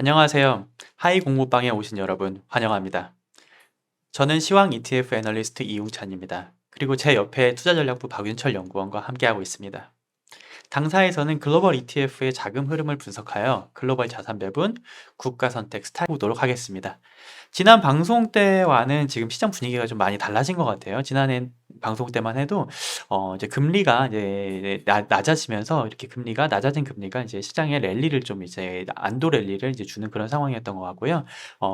안녕하세요. 하이 공부방에 오신 여러분 환영합니다. 저는 시황 ETF 애널리스트 이웅찬입니다. 그리고 제 옆에 투자전략부 박윤철 연구원과 함께하고 있습니다. 당사에서는 글로벌 ETF의 자금 흐름을 분석하여 글로벌 자산 배분, 국가 선택 스타일 보도록 하겠습니다. 지난 방송 때와는 지금 시장 분위기가 좀 많이 달라진 것 같아요. 지난해 방송 때만 해도 이제 금리가 이제 낮아지면서 이렇게 금리가 낮아진 금리가 이제 시장에 랠리를 좀 이제 안도 랠리를 이제 주는 그런 상황이었던 것 같고요.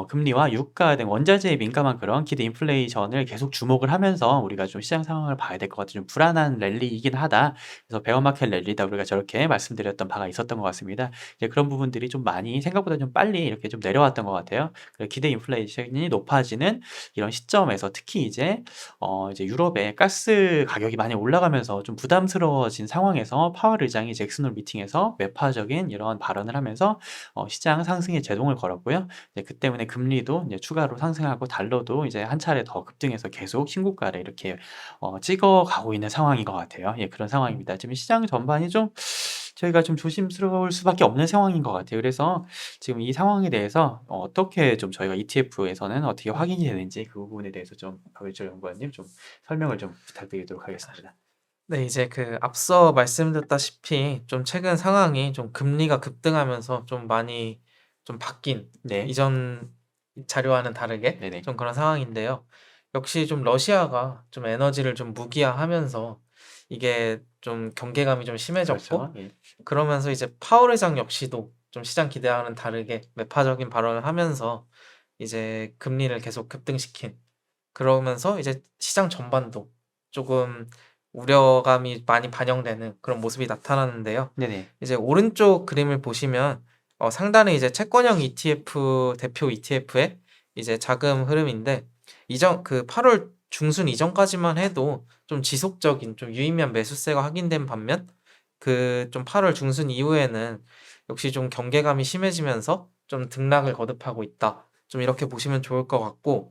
금리와 유가 등 원자재에 민감한 그런 기대 인플레이션을 계속 주목을 하면서 우리가 좀 시장 상황을 봐야 될 것 같아요. 좀 불안한 랠리이긴 하다. 그래서 베어마켓 랠리다 우리가 저렇게 말씀드렸던 바가 있었던 것 같습니다. 이제 그런 부분들이 좀 많이 생각보다 좀 빨리 이렇게 좀 내려왔던 것 같아요. 기대 인플레이션이 높아지는 이런 시점에서 특히 이제 유럽의 가스 가격이 많이 올라가면서 좀 부담스러워진 상황에서 파월 의장이 잭슨홀 미팅에서 매파적인 이런 발언을 하면서 시장 상승에 제동을 걸었고요. 이제 그 때문에 금리도 이제 추가로 상승하고 달러도 이제 한 차례 더 급등해서 계속 신고가를 이렇게 찍어가고 있는 상황인 것 같아요. 예, 그런 상황입니다. 지금 시장 전반이 좀 저희가 좀 조심스러울 수밖에 없는 상황인 것 같아요. 그래서 지금 이 상황에 대해서 어떻게 좀 저희가 ETF에서는 어떻게 확인이 되는지 그 부분에 대해서 좀 박일철 연구원님 좀 설명을 좀 부탁드리도록 하겠습니다. 네, 이제 앞서 말씀드렸다시피 좀 최근 상황이 좀 금리가 급등하면서 좀 많이 좀 바뀐 네. 이전 자료와는 다르게 네네. 좀 그런 상황인데요. 역시 좀 러시아가 좀 에너지를 좀 무기화하면서 이게 좀 경계감이 좀 심해졌고, 그렇죠. 예. 그러면서 이제 파월 의장 역시도 좀 시장 기대와는 다르게 매파적인 발언을 하면서 이제 금리를 계속 급등시킨, 그러면서 이제 시장 전반도 조금 우려감이 많이 반영되는 그런 모습이 나타나는데요. 네네. 이제 오른쪽 그림을 보시면 상단은 이제 채권형 ETF 대표 ETF의 이제 자금 흐름인데, 이전 8월 중순 이전까지만 해도 좀 지속적인 좀 유의미한 매수세가 확인된 반면, 좀 8월 중순 이후에는 역시 좀 경계감이 심해지면서 좀 등락을 거듭하고 있다. 좀 이렇게 보시면 좋을 것 같고,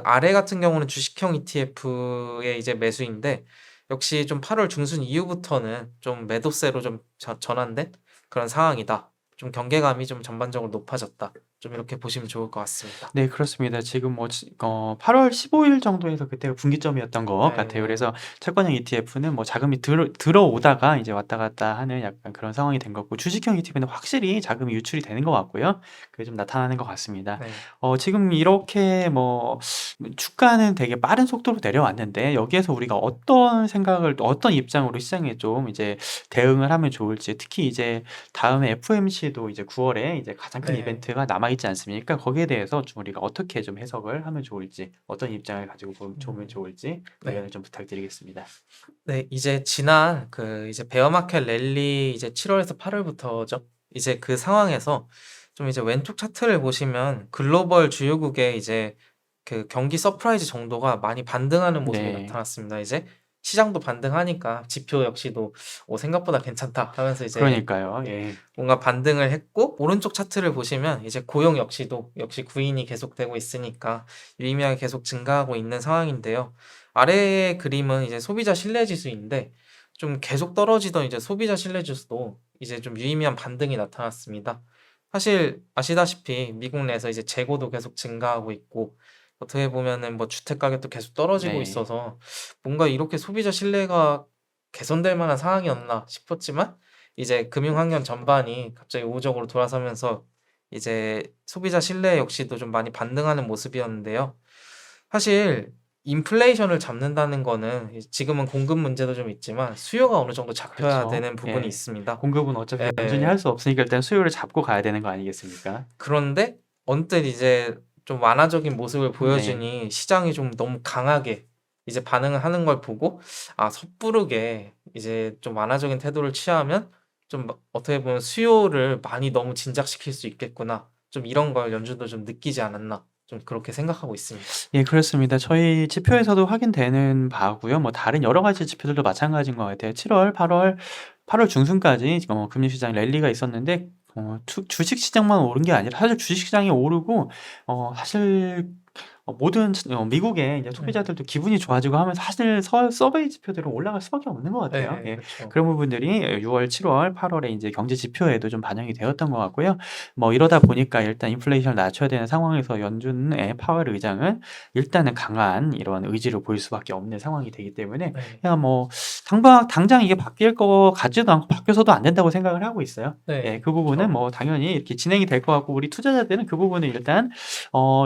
아래 같은 경우는 주식형 ETF의 이제 매수인데, 역시 좀 8월 중순 이후부터는 좀 매도세로 좀 전환된 그런 상황이다. 좀 경계감이 좀 전반적으로 높아졌다. 좀 이렇게 보시면 좋을 것 같습니다. 네, 그렇습니다. 지금 8월 15일 정도에서 그때가 분기점이었던 것 같아요. 네. 그래서 채권형 ETF는 뭐 자금이 들어오다가 이제 왔다 갔다 하는 약간 그런 상황이 된 거고, 주식형 ETF는 확실히 자금이 유출이 되는 것 같고요. 그게 좀 나타나는 것 같습니다. 네. 지금 이렇게 뭐 주가는 되게 빠른 속도로 내려왔는데, 여기에서 우리가 어떤 생각을, 어떤 입장으로 시장에 좀 이제 대응을 하면 좋을지, 특히 이제 다음에 FOMC도 이제 9월에 이제 가장 큰 네. 이벤트가 남아있지 않습니까? 거기에 대해서 좀 우리가 어떻게 좀 해석을 하면 좋을지, 어떤 입장을 가지고 보면 음. 좋을지 네. 의견을 좀 부탁드리겠습니다. 네. 이제 지난 이제 베어마켓 랠리 이제 7월에서 8월부터죠. 이제 그 상황에서 좀 이제 왼쪽 차트를 보시면 글로벌 주요국의 이제 경기 서프라이즈 정도가 많이 반등하는 모습이 네, 나타났습니다. 이제 시장도 반등하니까 지표 역시도 생각보다 괜찮다 하면서 이제 그러니까요. 네, 예, 뭔가 반등을 했고, 오른쪽 차트를 보시면 이제 고용 역시 구인이 계속되고 있으니까 유의미하게 계속 증가하고 있는 상황인데요. 아래의 그림은 이제 소비자 신뢰 지수인데, 좀 계속 떨어지던 이제 소비자 신뢰 지수도 이제 좀 유의미한 반등이 나타났습니다. 사실 아시다시피 미국 내에서 이제 재고도 계속 증가하고 있고, 어떻게 보면은 뭐 주택 가격도 계속 떨어지고 네, 있어서 뭔가 이렇게 소비자 신뢰가 개선될 만한 상황이었나 싶었지만, 이제 금융 환경 전반이 갑자기 우호적으로 돌아서면서 이제 소비자 신뢰 역시도 좀 많이 반등하는 모습이었는데요. 사실 인플레이션을 잡는다는 거는 지금은 공급 문제도 좀 있지만 수요가 어느 정도 잡혀야 그렇죠. 되는 부분이 예. 있습니다. 공급은 어차피 완전히 예. 할 수 없으니까 일단 수요를 잡고 가야 되는 거 아니겠습니까? 그런데 언뜻 이제 좀 완화적인 모습을 네. 보여주니 시장이 좀 너무 강하게 이제 반응을 하는 걸 보고, 섣부르게 이제 좀 완화적인 태도를 취하면 좀 어떻게 보면 '수요를 많이 너무 진작시킬 수 있겠구나.' 좀 이런 걸 연준도 좀 느끼지 않았나, 좀 그렇게 생각하고 있습니다. 예, 그렇습니다. 저희 지표에서도 확인되는 바고요. 뭐 다른 여러 가지 지표들도 마찬가지인 것 같아요. 7월, 8월 중순까지 금융시장 랠리가 있었는데 주식 시장만 오른 게 아니라 사실 주식 시장이 오르고 사실 모든 미국의 이제 네. 소비자들도 기분이 좋아지고 하면 사실 서베이 지표들은 올라갈 수밖에 없는 것 같아요. 네, 예. 그쵸. 그런 부분들이 6월, 7월, 8월에 이제 경제 지표에도 좀 반영이 되었던 것 같고요. 뭐 이러다 보니까 일단 인플레이션을 낮춰야 되는 상황에서 연준의 파월 의장은 일단은 강한 이런 의지를 보일 수밖에 없는 상황이 되기 때문에 네. 그냥 뭐 당장 이게 바뀔 것 같지도 않고 바뀌어서도 안 된다고 생각을 하고 있어요. 예, 네, 그 부분은 그쵸. 뭐 당연히 이렇게 진행이 될 것 같고 우리 투자자들은 그 부분을 일단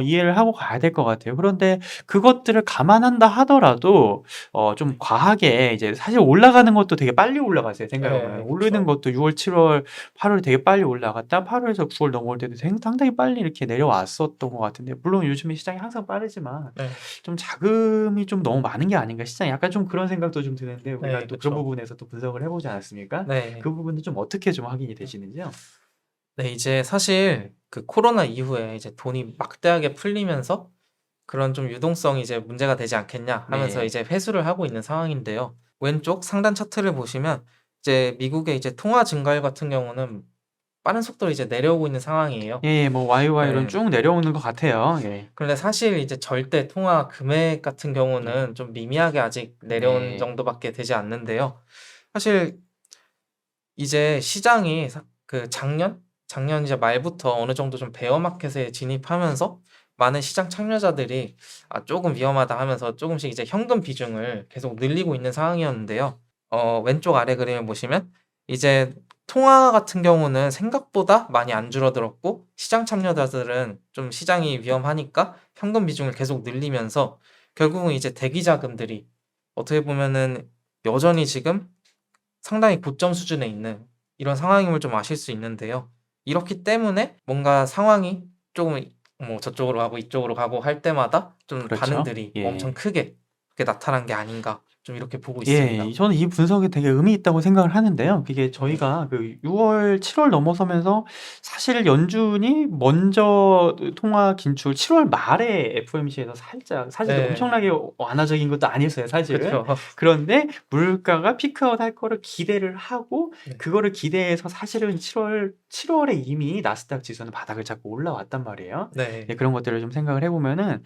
이해를 하고 가야 될 것 같아요. 그런데 그것들을 감안한다 하더라도 좀 과하게 이제 사실 올라가는 것도 되게 빨리 올라갔어요. 생각해 보면 네, 오르는 그쵸. 것도 6월, 7월, 8월 되게 빨리 올라갔다 8월에서 9월 넘어올 때도 상당히 빨리 이렇게 내려왔었던 것 같은데 물론 요즘에 시장이 항상 빠르지만 네, 좀 자금이 좀 너무 많은 게 아닌가 시장이 약간 좀 그런 생각도 좀 드는데 우리가 네, 또 그런 그쵸. 부분에서 또 분석을 해보지 않았습니까? 네. 그 부분은 좀 어떻게 좀 확인이 되시는지요? 네, 이제 사실 그 코로나 이후에 이제 돈이 막대하게 풀리면서 그런 좀 유동성이 이제 문제가 되지 않겠냐 하면서 네. 이제 회수를 하고 있는 상황인데요. 왼쪽 상단 차트를 보시면 이제 미국의 이제 통화 증가율 같은 경우는 빠른 속도로 이제 내려오고 있는 상황이에요. 예, 뭐 YOY로는 네. 쭉 내려오는 것 같아요. 예. 그런데 사실 이제 절대 통화 금액 같은 네. 경우는 좀 미미하게 아직 내려온 네. 정도밖에 되지 않는데요. 사실 이제 시장이 그 작년 이제 말부터 어느 정도 좀 베어 마켓에 진입하면서 많은 시장 참여자들이 조금 위험하다 하면서 조금씩 이제 현금 비중을 계속 늘리고 있는 상황이었는데요. 왼쪽 아래 그림을 보시면 이제 통화 같은 경우는 생각보다 많이 안 줄어들었고 시장 참여자들은 좀 시장이 위험하니까 현금 비중을 계속 늘리면서 결국은 이제 대기 자금들이 어떻게 보면은 여전히 지금 상당히 고점 수준에 있는 이런 상황임을 좀 아실 수 있는데요. 이렇기 때문에 뭔가 상황이 조금 뭐 저쪽으로 가고 이쪽으로 가고 할 때마다 좀 그렇죠. 반응들이 엄청 예. 크게 그렇게 나타난 게 아닌가 좀 이렇게 보고 예. 있습니다. 저는 이 분석이 되게 의미 있다고 생각을 하는데요. 그게 네. 저희가 그 6월, 7월 넘어서면서 사실 연준이 먼저 통화 긴축 7월 말에 FOMC에서 살짝 사실 네. 엄청나게 완화적인 것도 아니었어요, 사실은. 그쵸. 그런데 물가가 피크아웃 할 거를 기대를 하고 네. 그거를 기대해서 사실은 7월에 이미 나스닥 지수는 바닥을 잡고 올라왔단 말이에요. 네. 예, 그런 것들을 좀 생각을 해 보면은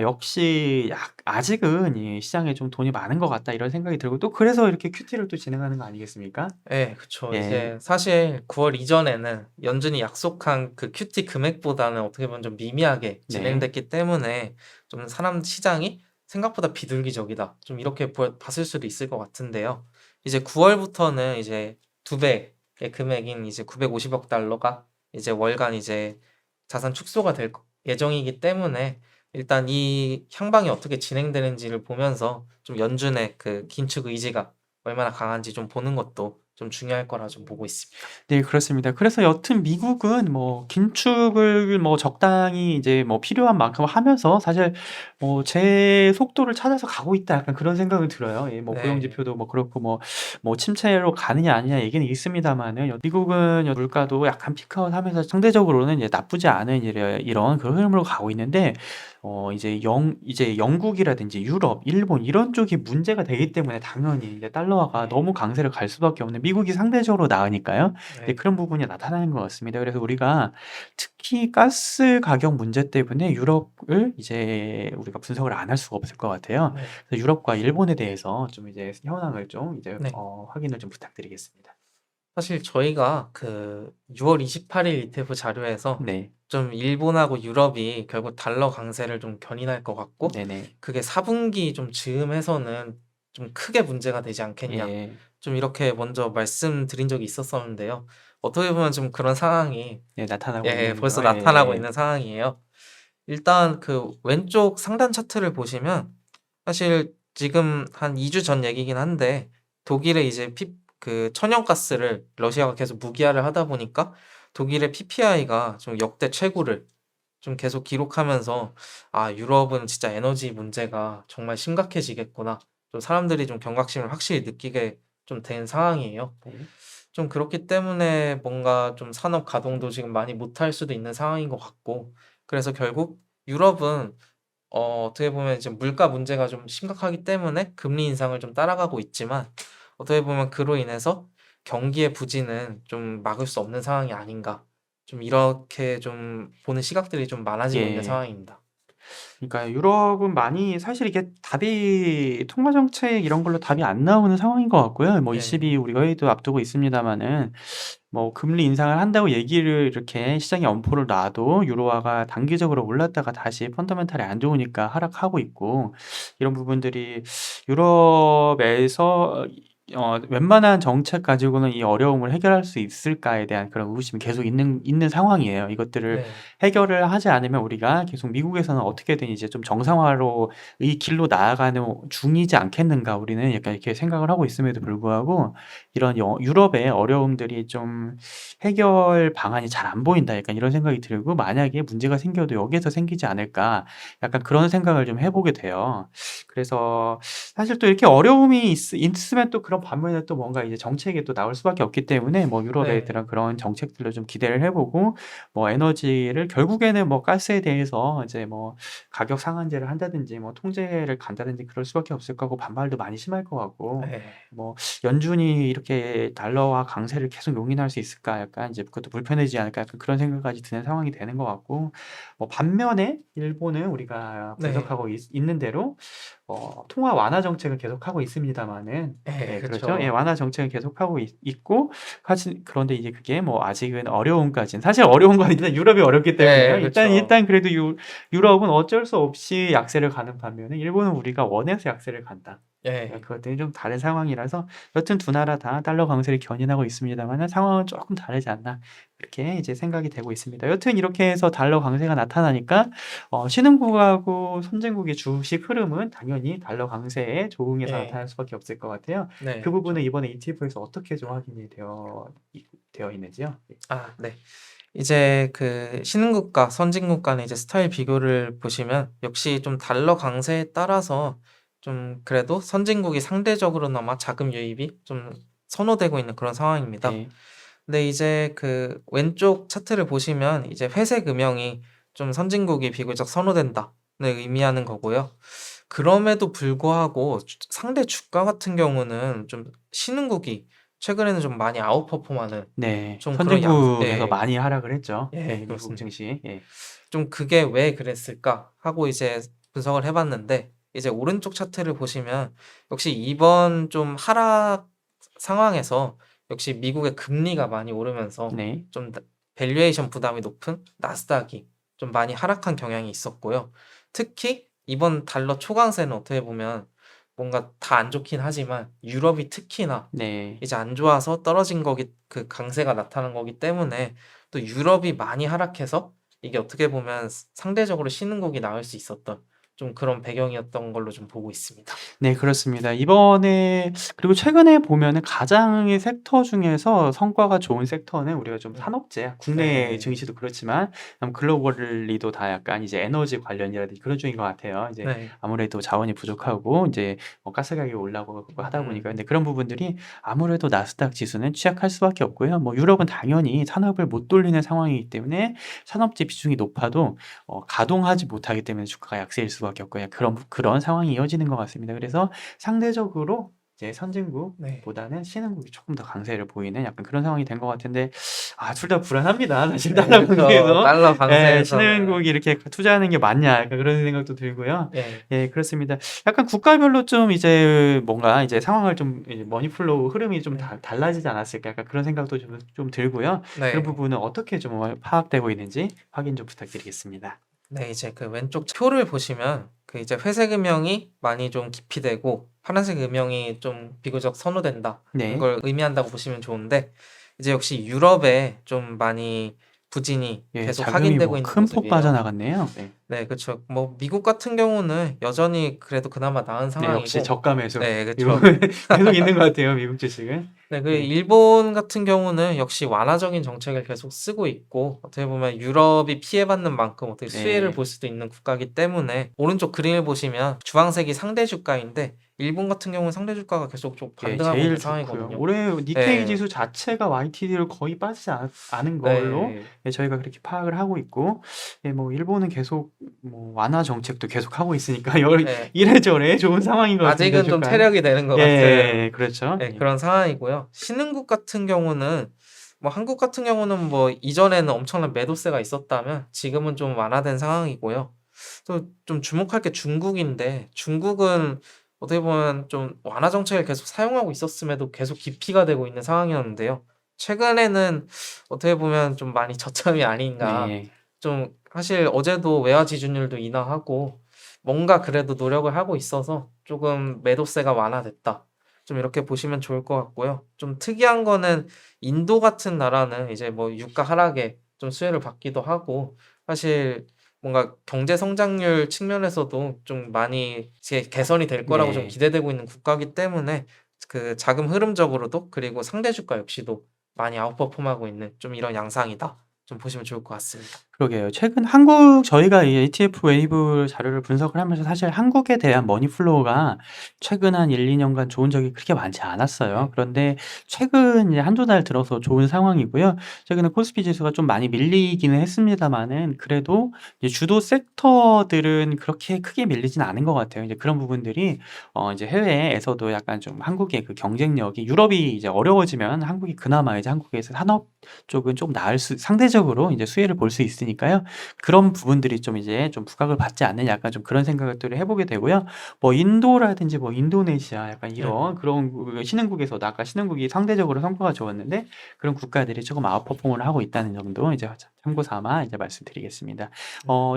역시 아직은 이 시장에 좀 돈이 많은 것 같다 이런 생각이 들고 또 그래서 이렇게 큐티를 또 진행하는 거 아니겠습니까? 예, 그쵸. 예. 이제 사실 9월 이전에는 연준이 약속한 그 큐티 금액보다는 어떻게 보면 좀 미미하게 네. 진행됐기 때문에 좀 시장이 생각보다 비둘기적이다. 좀 이렇게 봤을 수도 있을 것 같은데요. 이제 9월부터는 이제 2배의 금액인 이제 950억 달러가 이제 월간 이제 자산 축소가 될 예정이기 때문에 일단 이 향방이 어떻게 진행되는지를 보면서 좀 연준의 그 긴축 의지가 얼마나 강한지 좀 보는 것도 좀 중요할 거라 좀 보고 있습니다. 네, 그렇습니다. 그래서 여튼 미국은 뭐 긴축을 뭐 적당히 이제 뭐 필요한 만큼 하면서 사실 제 속도를 찾아서 가고 있다 약간 그런 생각은 들어요. 예, 뭐 고용 네. 지표도 뭐 그렇고 뭐 침체로 가느냐 아니냐 얘기는 있습니다만은 미국은 물가도 약간 피크아웃 하면서 상대적으로는 이제 나쁘지 않은 이런 그런 흐름으로 가고 있는데 이제 영국이라든지 유럽, 일본 이런 쪽이 문제가 되기 때문에 당연히 이제 달러화가 네. 너무 강세를 갈 수밖에 없는 미국이 상대적으로 나으니까요. 네, 네. 그런 부분이 나타나는 것 같습니다. 그래서 우리가 특히 가스 가격 문제 때문에 유럽을 이제 우리가 분석을 안 할 수가 없을 것 같아요. 네. 그래서 유럽과 일본에 대해서 좀 이제 현황을 좀 이제 네. 확인을 좀 부탁드리겠습니다. 사실 저희가 그 6월 28일 ETF 자료에서 네. 좀 일본하고 유럽이 결국 달러 강세를 좀 견인할 것 같고 네네. 그게 4분기 좀 즈음해서는 좀 크게 문제가 되지 않겠냐. 예. 좀 이렇게 먼저 말씀드린 적이 있었었는데요. 어떻게 보면 좀 그런 상황이 예, 나타나고 예, 있는 벌써 거. 나타나고 예. 있는 상황이에요. 일단 그 왼쪽 상단 차트를 보시면 사실 지금 한 2주 전 얘기긴 한데 독일의 이제 그 천연가스를 러시아가 계속 무기화를 하다 보니까 독일의 PPI가 좀 역대 최고를 좀 계속 기록하면서 '유럽은 진짜 에너지 문제가 정말 심각해지겠구나.' 좀 사람들이 좀 경각심을 확실히 느끼게 좀 된 상황이에요. 네. 좀 그렇기 때문에 뭔가 좀 산업 가동도 지금 많이 못할 수도 있는 상황인 것 같고 그래서 결국 유럽은 어떻게 보면 이제 물가 문제가 좀 심각하기 때문에 금리 인상을 좀 따라가고 있지만 어떻게 보면 그로 인해서 경기의 부진은 좀 막을 수 없는 상황이 아닌가. 좀 이렇게 좀 보는 시각들이 좀 많아지고 있는 예. 상황입니다. 그러니까 유럽은 많이 사실 이게 답이 통화 정책 이런 걸로 답이 안 나오는 상황인 것 같고요. 뭐 네. ECB 우리가 회의도 앞두고 있습니다마는 뭐 금리 인상을 한다고 얘기를 이렇게 시장에 엄포를 놔도 유로화가 단기적으로 올랐다가 다시 펀더멘탈이 안 좋으니까 하락하고 있고, 이런 부분들이 유럽에서 웬만한 정책 가지고는 이 어려움을 해결할 수 있을까에 대한 그런 의구심이 계속 있는 상황이에요. 이것들을 네. 해결을 하지 않으면 우리가 계속 미국에서는 어떻게든 이제 좀 정상화로 이 길로 나아가는 중이지 않겠는가, 우리는 약간 이렇게 생각을 하고 있음에도 불구하고 이런 유럽의 어려움들이 좀 해결 방안이 잘 안 보인다, 약간 이런 생각이 들고, 만약에 문제가 생겨도 여기에서 생기지 않을까, 약간 그런 생각을 좀 해보게 돼요. 그래서 사실 또 이렇게 어려움이 있으면 또 그런 반면에 또 뭔가 이제 정책이 또 나올 수밖에 없기 때문에, 뭐 유럽에 네. 들은 그런 정책들로 좀 기대를 해보고, 뭐 에너지를 결국에는 뭐 가스에 대해서 이제 뭐 가격 상한제를 한다든지 뭐 통제를 간다든지 그럴 수밖에 없을 거고, 반발도 많이 심할 것 같고, 네. 뭐 연준이 이렇게 달러화 강세를 계속 용인할 수 있을까, 약간 이제 그것도 불편해지지 않을까, 약간 그런 생각까지 드는 상황이 되는 것 같고, 뭐 반면에 일본은 우리가 네. 계속하고 있는 대로 통화 완화 정책을 계속하고 있습니다마는, 예, 예, 그렇죠. 예, 그쵸. 완화 정책을 계속하고 있고, 그런데 이제 그게 뭐 아직은 어려움까지는, 사실 어려운 건 일단 유럽이 어렵기 때문에요. 예, 일단 그쵸. 그래도 유럽은 어쩔 수 없이 약세를 가는 반면에 일본은 우리가 원해서 약세를 간다. 예. 그것들이 좀 다른 상황이라서, 여튼 두 나라 다 달러 강세를 견인하고 있습니다만 상황은 조금 다르지 않나, 그렇게 이제 생각이 되고 있습니다. 여튼 이렇게 해서 달러 강세가 나타나니까 신흥국하고 선진국의 주식 흐름은 당연히 달러 강세에 조응해서 예. 나타날 수밖에 없을 것 같아요. 그 네, 부분은 그쵸. 이번에 ETF에서 어떻게 좀 확인이 되어 있는지요? 예. 아, 네. 이제 그 신흥국가, 선진국 간의 이제 스타일 비교를 보시면 역시 좀 달러 강세에 따라서 좀 그래도 선진국이 상대적으로나마 자금 유입이 좀 선호되고 있는 그런 상황입니다. 네. 근데 이제 그 왼쪽 차트를 보시면 이제 회색 음영이 좀 선진국이 비교적 선호된다는 의미하는 거고요. 그럼에도 불구하고 상대 주가 같은 경우는 좀 신흥국이 최근에는 좀 많이 아웃퍼폼하는 네. 좀 그런 선진국에서 예. 많이 하락을 했죠. 예, 예, 미국 그렇습니다. 증시. 예. 좀 그게 왜 그랬을까 하고 이제 분석을 해 봤는데 이제 오른쪽 차트를 보시면 역시 이번 좀 하락 상황에서 역시 미국의 금리가 많이 오르면서 네. 좀 밸류에이션 부담이 높은 나스닥이 좀 많이 하락한 경향이 있었고요. 특히 이번 달러 초강세는 어떻게 보면 뭔가 다 안 좋긴 하지만 유럽이 특히나 네. 이제 안 좋아서 떨어진 거기 그 강세가 나타난 거기 때문에 또 유럽이 많이 하락해서 이게 어떻게 보면 상대적으로 신흥국이 나을 수 있었던 좀 그런 배경이었던 걸로 좀 보고 있습니다. 네, 그렇습니다. 이번에 그리고 최근에 보면은 가장 섹터 중에서 성과가 좋은 섹터는 우리가 좀 음. 산업재, 국내 네. 증시도 그렇지만 글로벌리도 다 약간 이제 에너지 관련이라든지 그런 쪽인 것 같아요. 이제 네. 아무래도 자원이 부족하고 이제 뭐 가스 가격이 올라가고 하다 보니까, 음. 근데 그런 부분들이 아무래도 나스닥 지수는 취약할 수밖에 없고요. 뭐 유럽은 당연히 산업을 못 돌리는 상황이기 때문에 산업재 비중이 높아도 가동하지 못하기 때문에 주가가 약세일 수밖에 없고요. 그런 상황이 이어지는 것 같습니다. 그래서 상대적으로 이제 네. 선진국보다는 신흥국이 조금 더 강세를 보이는 약간 그런 상황이 된 것 같은데, 둘 다 불안합니다. 사실 네, 달러 그쵸. 관계에서. 달러 예, 강세에서는 신흥국이 이렇게 투자하는 게 맞냐, 약간 그런 생각도 들고요. 예. 예, 그렇습니다. 약간 국가별로 좀 이제 뭔가 이제 상황을 좀 이제 머니플로우 흐름이 좀 음. 달라지지 않았을까, 약간 그런 생각도 좀 들고요. 그런 네. 부분은 어떻게 좀 파악되고 있는지 확인 좀 부탁드리겠습니다. 네, 이제 그 왼쪽 표를 보시면 그 이제 회색 음영이 많이 좀 기피되고 파란색 음영이 좀 비교적 선호된다. 네. 이걸 의미한다고 보시면 좋은데 이제 역시 유럽에 좀 많이 부진이 예, 계속 자금이 확인되고 뭐 있는 큰 폭 모습이에요. 빠져나갔네요. 네. 네, 그쵸. 뭐 미국 같은 경우는 여전히 그래도 그나마 나은 네, 역시 상황이고 저가 매수. 네, 그쵸. 미국은 계속 있는 것 같아요, 미국 주식은. 네, 그 네. 일본 같은 경우는 역시 완화적인 정책을 계속 쓰고 있고 어떻게 보면 유럽이 피해받는 만큼 어떻게 수혜를 네. 볼 수도 있는 국가이기 때문에 오른쪽 그림을 보시면 주황색이 상대 주가인데 일본 같은 경우는 상대 주가가 계속 좀 예, 반등하고 있는 제일 좋고요. 상황이거든요. 올해 니케이 네. 지수 자체가 YTD를 거의 빠지지 않은 걸로, 네. 예, 저희가 그렇게 파악을 하고 있고, 예, 뭐 일본은 계속 뭐 완화 정책도 계속하고 있으니까 네. 이래저래 좋은 상황인 것 같습니다, 아직은 좀 주가는. 체력이 되는 것 같은 예, 그렇죠. 네, 예. 그런 상황이고요. 신흥국 같은 경우는 뭐 한국 같은 경우는 뭐 이전에는 엄청난 매도세가 있었다면 지금은 좀 완화된 상황이고요. 또 좀 주목할 게 중국인데 중국은 어떻게 보면 좀 완화 정책을 계속 사용하고 있었음에도 계속 기피가 되고 있는 상황이었는데요. 최근에는 어떻게 보면 좀 많이 저점이 아닌가. 네. 좀 사실 어제도 외화 지준율도 인하하고 뭔가 그래도 노력을 하고 있어서 조금 매도세가 완화됐다. 좀 이렇게 보시면 좋을 것 같고요. 좀 특이한 거는 인도 같은 나라는 이제 뭐 유가 하락에 좀 수혜를 받기도 하고 사실 뭔가 경제 성장률 측면에서도 좀 많이 이제 개선이 될 거라고 좀 네. 기대되고 있는 국가이기 때문에 그 자금 흐름적으로도 그리고 상대 주가 역시도 많이 아웃퍼폼하고 있는 좀 이런 양상이다. 좀 보시면 좋을 것 같습니다. 그러게요. 최근 한국 저희가 이 ETF 웨이브 자료를 분석을 하면서 사실 한국에 대한 머니 플로우가 최근 한 1-2 년간 좋은 적이 그렇게 많지 않았어요. 네. 그런데 최근 이제 1-2달 들어서 좋은 상황이고요. 최근에 코스피 지수가 좀 많이 밀리기는 했습니다마는 그래도 이제 주도 섹터들은 그렇게 크게 밀리진 않은 것 같아요. 이제 그런 부분들이 이제 해외에서도 약간 좀 한국의 그 경쟁력이 유럽이 이제 어려워지면 한국이 그나마 이제 한국에서 산업 쪽은 좀 나을 수 상대적으로 이제 수혜를 볼 수 있으니까요. 그런 부분들이 좀 이제 좀 부각을 받지 않느냐 약간 좀 그런 생각들을 해 보게 되고요. 뭐 인도라든지 뭐 인도네시아 약간 네. 이런 그런 신흥국에서도 아까 신흥국이 상대적으로 성과가 좋았는데 그런 국가들이 조금 아웃퍼폼을 하고 있다는 점도 이제 참고 삼아 이제 말씀드리겠습니다.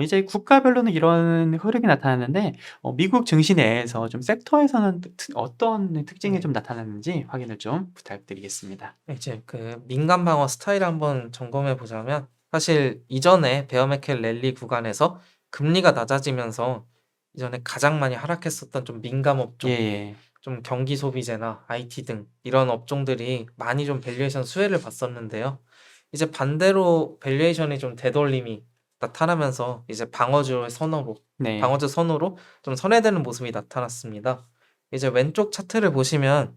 이제 국가별로는 이런 흐름이 나타났는데 미국 증시 내에서 좀 섹터에서는 어떤 특징이 네. 좀 나타났는지 확인을 좀 부탁드리겠습니다. 이제 그 민간 방어 스타일 한번 점검해 보자면 사실 이전에 베어 매켓 랠리 구간에서 금리가 낮아지면서 이전에 가장 많이 하락했었던 좀 민감 업종, 예예. 좀 경기 소비재나 IT 등 이런 업종들이 많이 좀 밸류에이션 수혜를 봤었는데요. 이제 반대로 밸류에이션이 좀 되돌림이 나타나면서 이제 네. 방어주 선호로 좀 선회되는 모습이 나타났습니다. 이제 왼쪽 차트를 보시면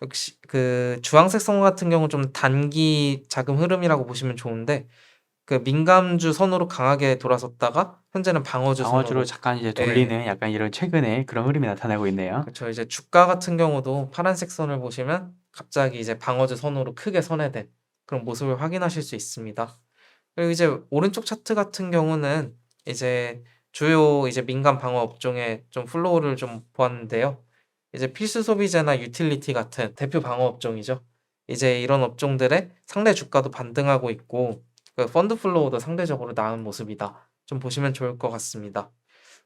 역시 그 주황색 선 같은 경우는 좀 단기 자금 흐름이라고 보시면 좋은데 그 민감주 선으로 강하게 돌아섰다가 현재는 방어주 방어주로 선으로 잠깐 이제 예. 돌리는 약간 이런 최근에 그런 흐름이 나타나고 있네요. 그쵸. 이제 주가 같은 경우도 파란색 선을 보시면 갑자기 이제 방어주 선으로 크게 선회된 그런 모습을 확인하실 수 있습니다. 그리고 이제 오른쪽 차트 같은 경우는 이제 주요 이제 민간 방어 업종의 좀 플로우를 좀 보았는데요. 이제 필수 소비재나 유틸리티 같은 대표 방어 업종이죠. 이제 이런 업종들의 상대 주가도 반등하고 있고 그 펀드 플로우도 상대적으로 나은 모습이다. 좀 보시면 좋을 것 같습니다.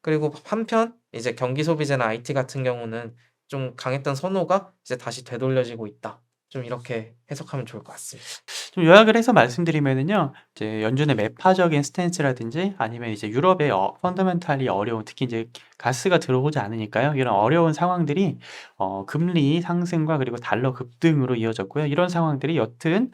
그리고 한편 이제 경기 소비재나 IT 같은 경우는 좀 강했던 선호가 이제 다시 되돌려지고 있다. 좀 이렇게 해석하면 좋을 것 같습니다. 좀 요약을 해서 말씀드리면은요. 이제 연준의 매파적인 스탠스라든지 아니면 이제 유럽의 펀더멘탈리 어려운 특히 이제 가스가 들어오지 않으니까요. 이런 어려운 상황들이 금리 상승과 그리고 달러 급등으로 이어졌고요. 이런 상황들이 여튼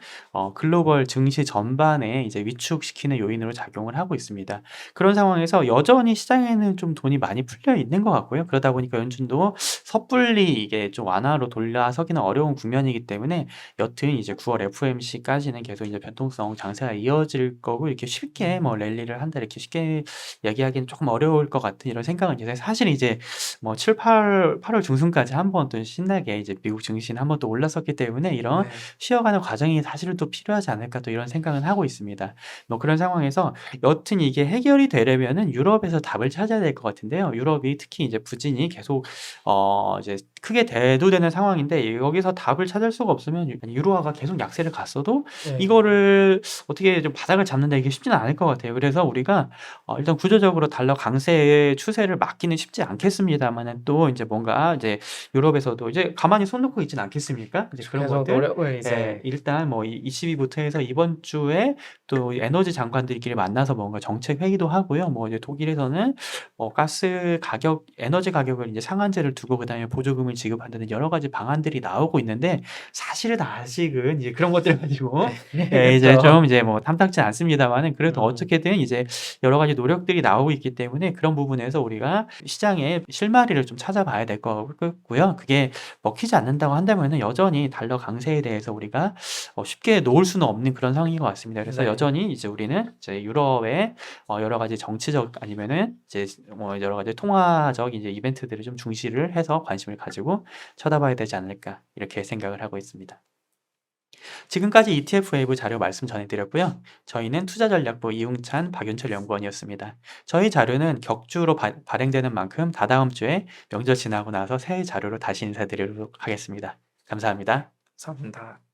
글로벌 증시 전반에 이제 위축시키는 요인으로 작용을 하고 있습니다. 그런 상황에서 여전히 시장에는 좀 돈이 많이 풀려 있는 것 같고요. 그러다 보니까 연준도 섣불리 이게 좀 완화로 돌아서기는 어려운 국면이기 때문에 여튼 이제 9월 FOMC까지는 계속 이제 변동성 장세가 이어질 거고 이렇게 쉽게 뭐 랠리를 한다 이렇게 쉽게 얘기하기는 조금 어려울 것 같은 이런 생각은 드는요 사실 이제 뭐 7-8월 중순까지 한번 또 신나게 이제 미국 증시는 한번 또 올랐었기 때문에 이런 네. 쉬어가는 과정이 사실은 또 필요하지 않을까 또 이런 생각은 하고 있습니다. 뭐 그런 상황에서 여튼 이게 해결이 되려면은 유럽에서 답을 찾아야 될 것 같은데요. 유럽이 특히 이제 부진이 계속 이제 크게 대두되는 상황인데 여기서 답을 찾을 수가 없으면 유로화가 계속 약세를 갔어도 네. 이거를 어떻게 좀 바닥을 잡는다 이게 쉽지는 않을 것 같아요. 그래서 우리가 일단 구조적으로 달러 강세의 추세를 막기는 쉽지 않겠습니다마는 또 인제 뭔가 이제 유럽에서도 이제 가만히 손 놓고 있진 않겠습니까? 이제 그런 계속 것들 노력을 예 이제 일단 뭐 이 ECB부터 해서 이번 주에 또 에너지 장관들끼리 만나서 뭔가 정책 회의도 하고요. 뭐 이제 독일에서는 가스 가격 에너지 가격을 인제 상한제를 두고 그다음에 보조금을 지급한다는 여러 가지 방안들이 나오고 있는데 사실은 아직은 이제 그런 것들 가지고 네. 예 이제 그쵸. 좀 이제 뭐 탐탁지 않습니다마는 그래도 음. 어떻게든 이제 여러 가지 노력들이 나오고 있기 때문에 그런 부분에서 우리가 시장의 실마리를 좀 찾아봐야 될 것 같고요. 그게 먹히지 않는다고 한다면은 여전히 달러 강세에 대해서 우리가 쉽게 놓을 수는 없는 그런 상황인 것 같습니다. 그래서 네. 여전히 이제 우리는 이제 유럽의 여러 가지 정치적 아니면은 이제 여러 가지 통화적 이제 이벤트들을 좀 중시를 해서 관심을 가지고 쳐다봐야 되지 않을까 이렇게 생각을 하고 있습니다. 지금까지 ETF 웨이브 자료 말씀 전해드렸고요. 저희는 투자전략부 이웅찬, 박윤철 연구원이었습니다. 저희 자료는 격주로 발행되는 만큼 다다음 주에 명절 지나고 나서 새 자료로 다시 인사드리도록 하겠습니다. 감사합니다. 감사합니다.